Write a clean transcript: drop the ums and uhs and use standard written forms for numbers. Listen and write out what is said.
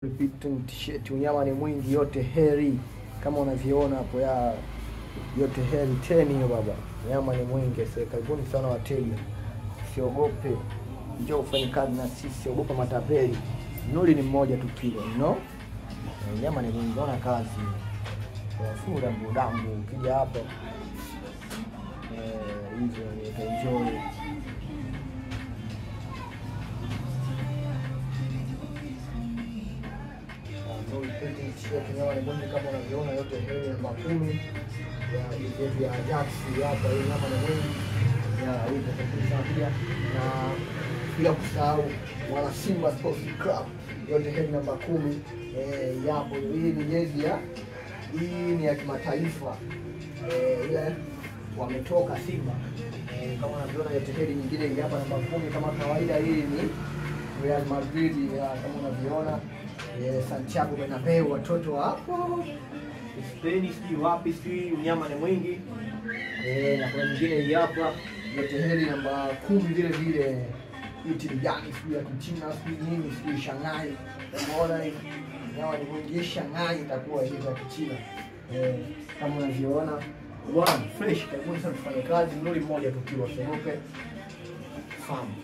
Repeating t-shirt, unyama ni mwingi, yote heri kama unavyoona hapo, ya yote heri 10 hiyo baba. Unyama ni mwingi, sasa karibuni sana wateja. Usiogope, njoo ufanye kazi na sisi, ogopa matapeli. Nuli ni mmoja tu kilo, no? Unyama ni mwingi, ona kazi. Kwa fura mbudangu ukija hapa hivyo ni utaenjoy. Nyama ni mwingi kama unavyoona, yote heri namba 10 ya hivi ya Ajax hapa. Hii nyama ni mwingi ya hivi kabisa pia, na bila kusahau wala Simba Sports Club, yote heri namba 10 yapo. Hii ni jezi ya, hii ni ya kimataifa, ile wametoka Simba kama unavyoona. Yote heri nyingine hapa namba 10 kama kawaida. Hii ni Real Madrid kama unavyoona, Santiago Bernabeu, watoto hapo Spain, sijui wapi, sijui. Unyama ni mwingi na kuna nyingine hii hapa, yote heri namba 10 vile vile. Italiani sijui ya Kichina sijui nini, sijui Shanghai. Unaona hii nyama ni mwingi, Shanghai itakuwa hivi ya Kichina kama unavyoona bwana, fresh. Karibuni sana tufanye kazi, nuli mmoja tukiwa sogope famu.